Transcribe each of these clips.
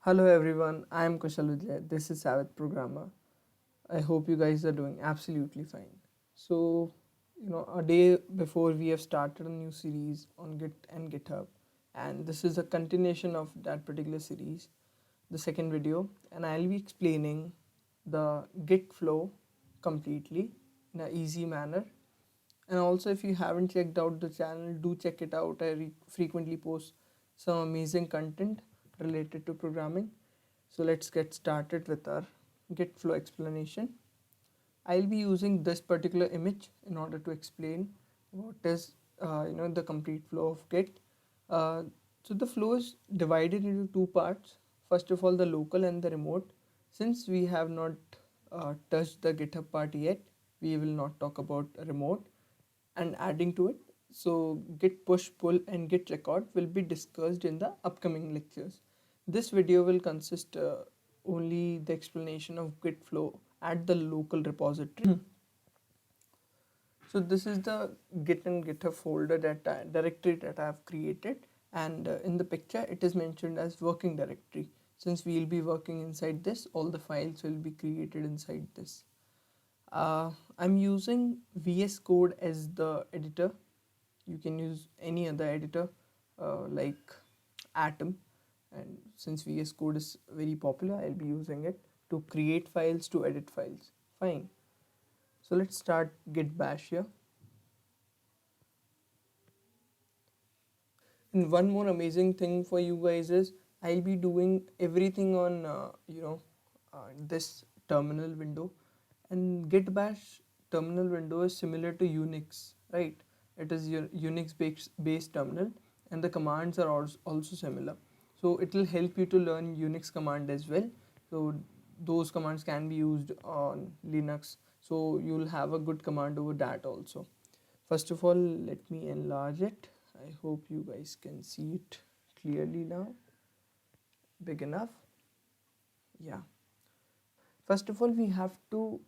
Hello everyone, I am Kushal Vijay. This is Savit Programmer. I hope you guys are doing absolutely fine. A day before we have started a new series on Git and GitHub, and this is a continuation of that particular series, the second video, and I'll be explaining the Git flow completely in an easy manner. And also, if you haven't checked out the channel, do check it out. I frequently post some amazing content related to programming. So let's get started with our Git flow explanation. I'll be using this particular image in order to explain what is the complete flow of Git. Uh, so the flow is divided into two parts. First of all, the local and the remote. Since we have not touched the GitHub part yet, we will not talk about remote and adding to it. So git push, pull and git record will be discussed in the upcoming lectures. This video will consist only the explanation of git flow at the local repository. So this is the git and github folder directory that I have created, and in the picture it is mentioned as working directory. Since we will be working inside this, all the files will be created inside this. I'm using VS Code as the editor. You can use any other editor like Atom, and since VS Code is very popular, I'll be using it to create files, to edit files. Fine. So let's start Git Bash here. And one more amazing thing for you guys is I'll be doing everything on this terminal window, and Git Bash terminal window is similar to Unix, right? It is your Unix based terminal, and the commands are also similar. So it will help you to learn Unix command as well. So those commands can be used on Linux. So you'll have a good command over that also. First of all, let me enlarge it. I hope you guys can see it clearly now. Big enough? Yeah. First of all, we have to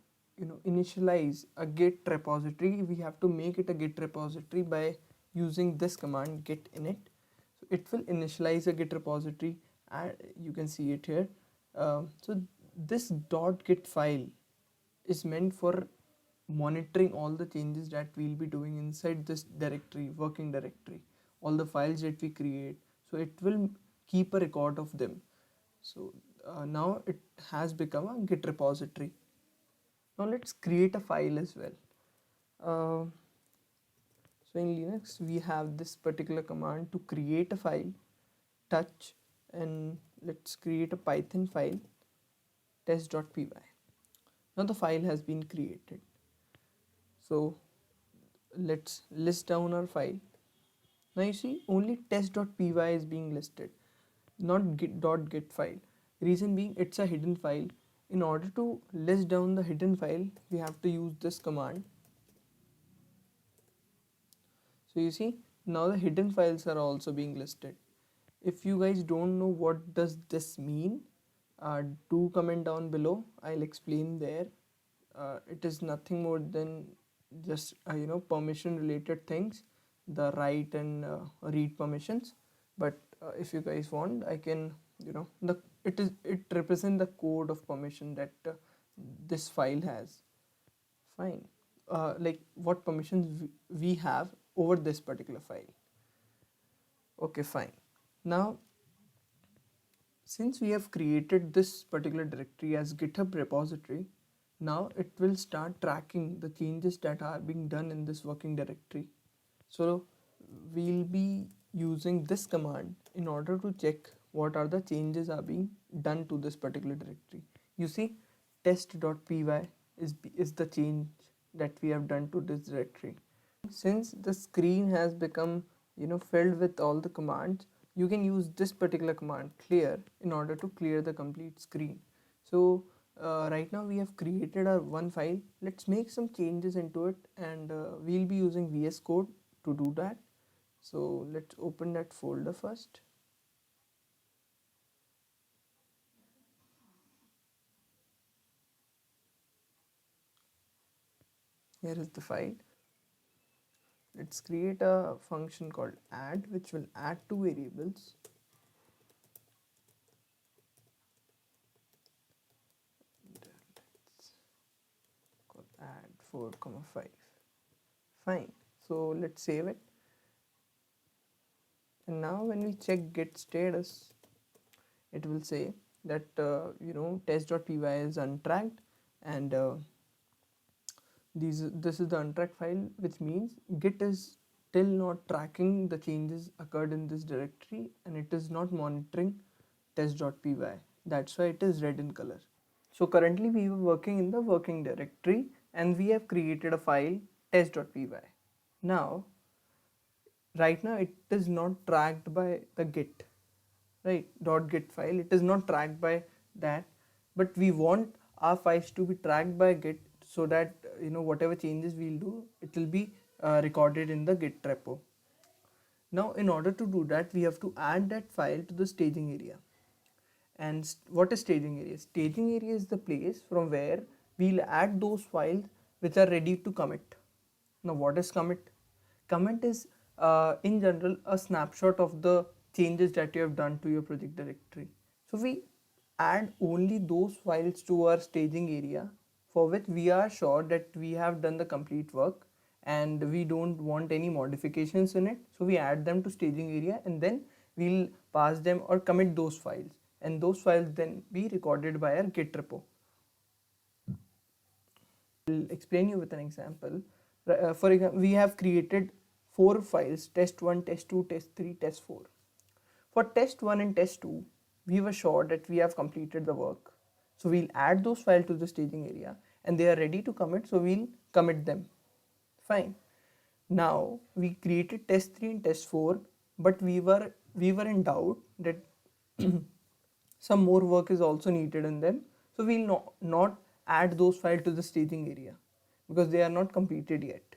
initialize a Git repository. We have to make it a Git repository by using this command git init. So it will initialize a Git repository, and you can see it here. So this .git file is meant for monitoring all the changes that we'll be doing inside this directory, working directory, all the files that we create. So it will keep a record of them. So now it has become a Git repository. Now let's create a file as well. Uh, so in Linux we have this particular command to create a file, touch, and let's create a Python file, test.py. Now the file has been created. So let's list down our file. Now you see only test.py is being listed, not git file. Reason being, it's a hidden file. In order to list down the hidden file, we have to use this command. So you see, now the hidden files are also being listed. If you guys don't know what does this mean, do comment down below. I'll explain there. It is nothing more than just permission related things, the write and read permissions. But if you guys want, I can it represents the code of permission that this file has. Fine. Like what permissions we have over this particular file. Okay, fine. Now since we have created this particular directory as GitHub repository, now it will start tracking the changes that are being done in this working directory. So we'll be using this command in order to check what are the changes are being done to this particular directory. You see, test.py is the change that we have done to this directory. Since the screen has become filled with all the commands, you can use this particular command clear in order to clear the complete screen. So right now we have created our one file. Let's make some changes into it, and we'll be using VS Code to do that. So let's open that folder first. Here is the file. Let's create a function called add, which will add two variables. 4, 5. Fine. So let's save it. And now when we check git status, it will say that test.py is untracked, and this is the untracked file, which means git is still not tracking the changes occurred in this directory, and it is not monitoring test.py. That's why it is red in color. So currently we were working in the working directory, and we have created a file test.py. Now, right now it is not tracked by the git, right? .git file, it is not tracked by that, but we want our files to be tracked by git, so that whatever changes we'll do, it will be recorded in the git repo. Now in order to do that, we have to add that file to the staging area. And what is staging area? Staging area is the place from where we'll add those files which are ready to commit. Now what is commit? Commit is in general a snapshot of the changes that you have done to your project directory. So we add only those files to our staging area for which we are sure that we have done the complete work and we don't want any modifications in it. So we add them to staging area, and then we'll pass them or commit those files, and those files then be recorded by our git repo. I'll explain you with an example. For example, we have created 4 files: test1, test2, test3, test4. For test1 and test2, we were sure that we have completed the work. So we'll add those files to the staging area, and they are ready to commit, so we'll commit them. Fine. Now we created test3 and test4, but we were in doubt that some more work is also needed in them. So we'll not add those files to the staging area because they are not completed yet.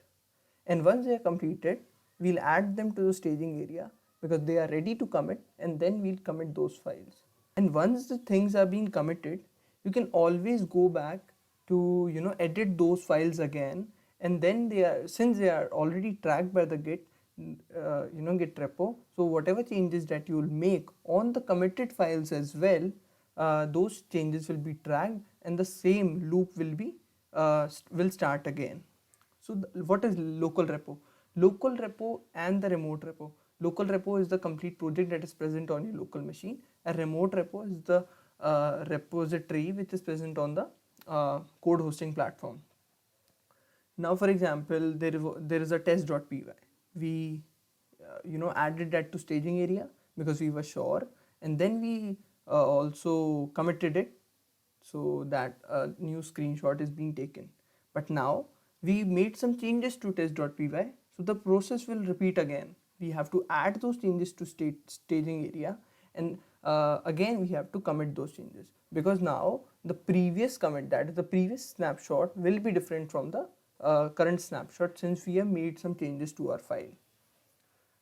And once they are completed, we'll add them to the staging area because they are ready to commit, and then we'll commit those files. And once the things are being committed, you can always go back to edit those files again, and then since they are already tracked by the git git repo, so whatever changes that you will make on the committed files as well, those changes will be tracked, and the same loop will start again. So what is local repo? Local repo and the remote repo. Local repo is the complete project that is present on your local machine. A remote repo is the repository which is present on the code hosting platform. Now for example, there is a test.py. We added that to staging area because we were sure, and then we also committed it so that a new screenshot is being taken. But now we made some changes to test.py, so the process will repeat again. We have to add those changes to staging area, and again we have to commit those changes, because now the previous commit, that is the previous snapshot, will be different from the current snapshot, since we have made some changes to our file.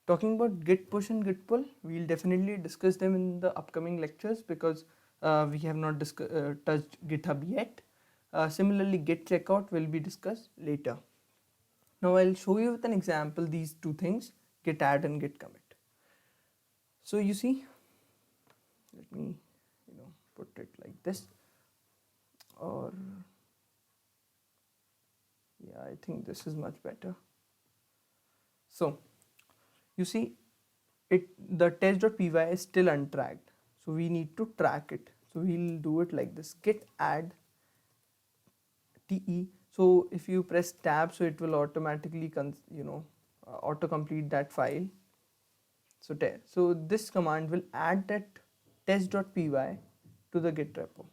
Talking about git push and git pull, we'll definitely discuss them in the upcoming lectures, because we have not touched GitHub yet. Similarly, git checkout will be discussed later. Now I'll show you with an example these two things, git add and git commit. So you see, let me put it like this, or yeah, I think this is much better. So you see, the test.py is still untracked, so we need to track it. So we'll do it like this: git add te. So if you press tab, so it will automatically auto-complete that file. So this command will add that test.py to the git repo.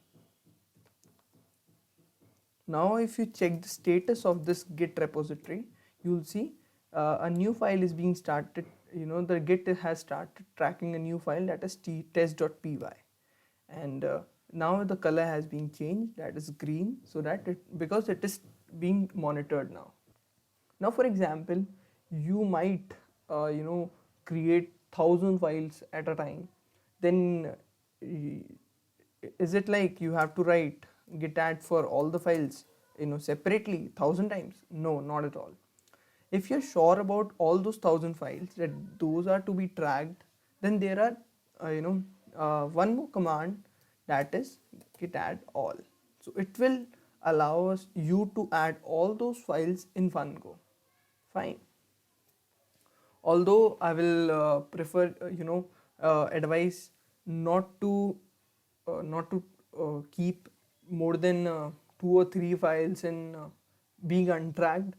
Now if you check the status of this git repository, you will see a new file is being started. The git has started tracking a new file, that is test.py, and now the color has been changed, that is green, so that because it is being monitored now. Now for example, you might create 1,000 files at a time. Then is it like you have to write git add for all the files separately 1,000 times? No, not at all. If you're sure about all those 1,000 files, that those are to be tracked, then there are one more command, that is git add all. So it will allows you to add all those files in one go. Fine. Although I will prefer advise not to keep more than 2 or 3 files in being untracked.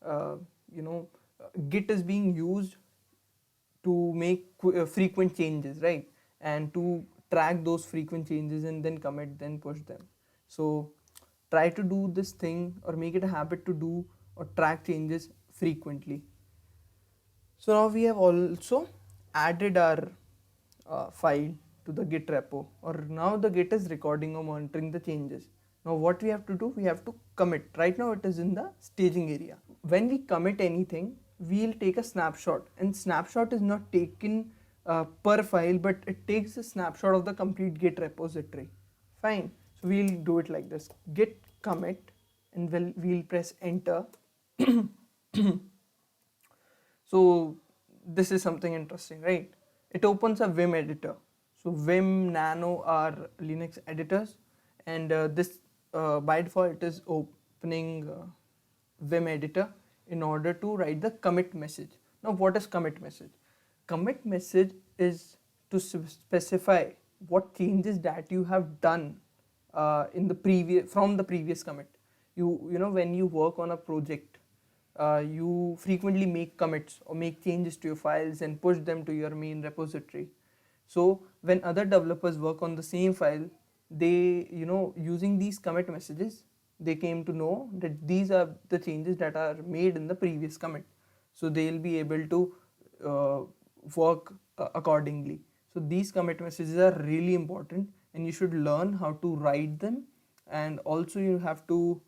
uh, you know Git is being used to make frequent changes, right? And to track those frequent changes and then commit, then push them. So try to do this thing or make it a habit to do or track changes frequently. So now we have also added our file to the Git repo, or now the Git is recording or monitoring the changes. Now what we have to do, we have to commit. Right now it is in the staging area. When we commit anything, we'll take a snapshot, and snapshot is not taken per file, but it takes a snapshot of the complete Git repository. Fine. So we'll do it like this: git commit, and we'll press enter. So this is something interesting, right? It opens a Vim editor. So Vim, Nano are Linux editors, and this by default it is opening Vim editor in order to write the commit message. Now what is commit message? Commit message is to specify what changes that you have done in the previous commit. When you work on a project, you frequently make commits or make changes to your files and push them to your main repository. So when other developers work on the same file, they, using these commit messages, they came to know that these are the changes that are made in the previous commit. So they'll be able to work accordingly. So these commit messages are really important, and you should learn how to write them. And also you have to,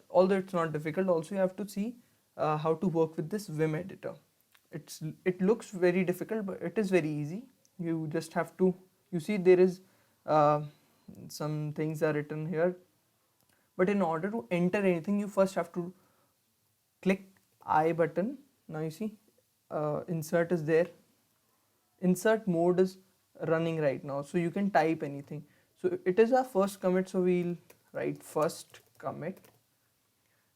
although it's not difficult, also you have to see how to work with this Vim editor. It looks very difficult, but it is very easy. You just have to, you see there is some things are written here, but in order to enter anything, you first have to click I button. Now you see insert is there. Insert mode is running right now, so you can type anything. So it is our first commit, so we'll write first commit.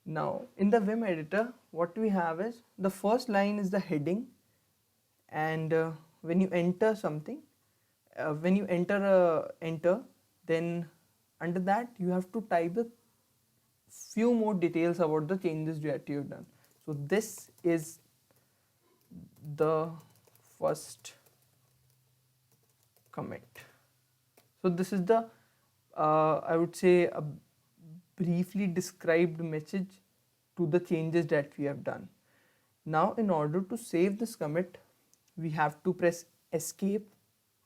Now in the Vim editor, what we have is the first line is the heading, and when you enter something, when you enter, then under that you have to type the few more details about the changes that you have done. So this is the first commit. So this is the I would say a briefly described message to the changes that we have done. Now in order to save this commit, we have to press escape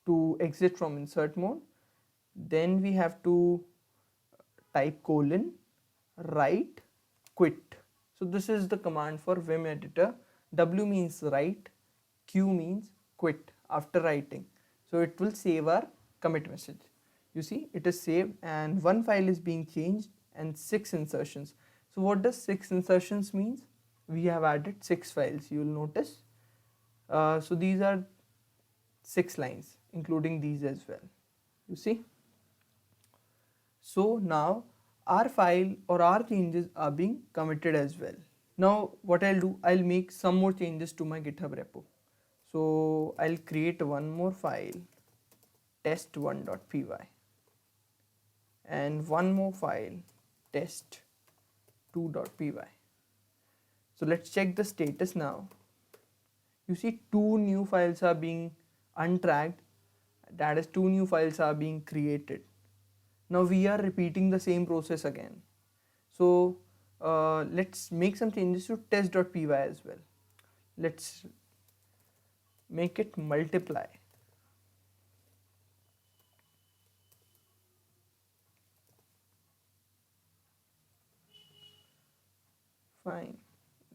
to exit from insert mode. Then we have to type colon write quit. So this is the command for Vim editor. W means write, Q means quit after writing. So it will save our commit message. You see it is saved, and one file is being changed and 6 insertions. So what does 6 insertions means? We have added 6 files, you will notice. So these are 6 lines including these as well, you see. So now our file or our changes are being committed as well. Now what I'll do, I'll make some more changes to my GitHub repo. So I'll create one more file, test1.py, and one more file, test2.py. So let's check the status now. You see 2 new files are being untracked, that is 2 new files are being created. Now we are repeating the same process again. So let's make some changes to test.py as well. Let's make it multiply. Fine,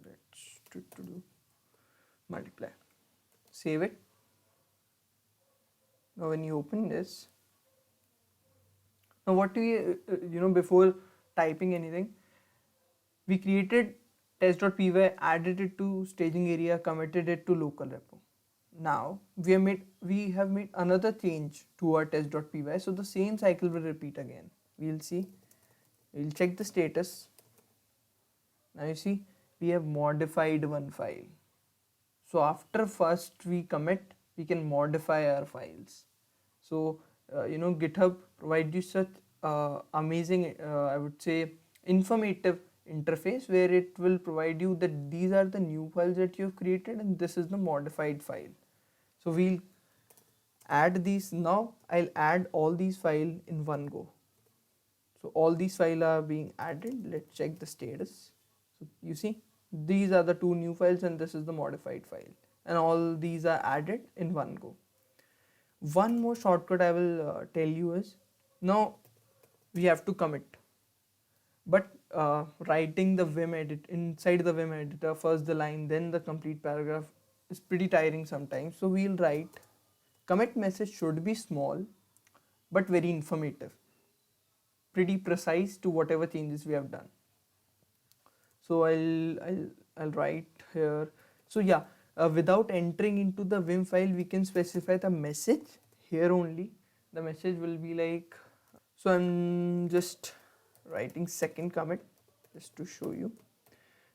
let's do multiply. Save it. Now when you open this, now what we before typing anything, we created test.py, added it to staging area, committed it to local repo. Now we have made another change to our test.py, so the same cycle will repeat again. We'll see We'll check the status. Now you see we have modified one file. So after first we commit, we can modify our files. So GitHub provides you such amazing, I would say, informative interface where it will provide you that these are the new files that you have created and this is the modified file. So we'll add these now. I'll add all these files in one go. So all these files are being added. Let's check the status. So you see these are the two new files and this is the modified file, and all these are added in one go. One more shortcut I will tell you is, now we have to commit, but writing the Vim edit inside the Vim editor, first the line then the complete paragraph, is pretty tiring sometimes. So we'll write commit message should be small but very informative, pretty precise to whatever changes we have done. So I'll write here. So yeah, without entering into the Vim file, we can specify the message here only. The message will be like, so I'm just writing second commit just to show you.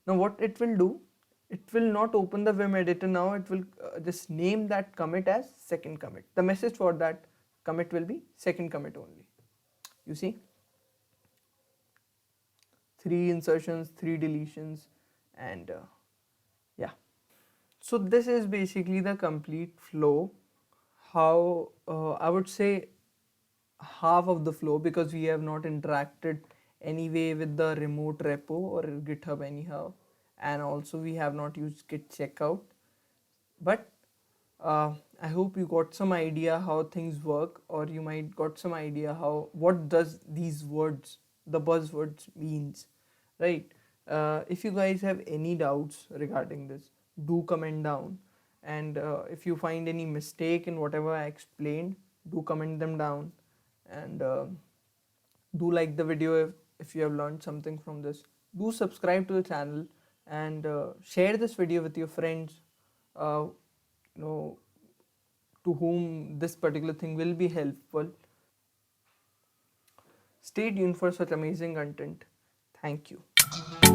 Now what it will do, it will not open the Vim editor now, it will just name that commit as second commit. The message for that commit will be second commit only. You see, 3 insertions, 3 deletions, and yeah. So this is basically the complete flow. How I would say half of the flow, because we have not interacted anyway with the remote repo or GitHub anyhow, and also we have not used git checkout. But I hope you got some idea how things work, or you might got some idea how what does these words, the buzzwords means, right? If you guys have any doubts regarding this, do comment down, and if you find any mistake in whatever I explained, do comment them down, and do like the video if you have learned something from this. Do subscribe to the channel, and share this video with your friends, uh, you know to whom this particular thing will be helpful. Stay tuned for such amazing content. Thank you.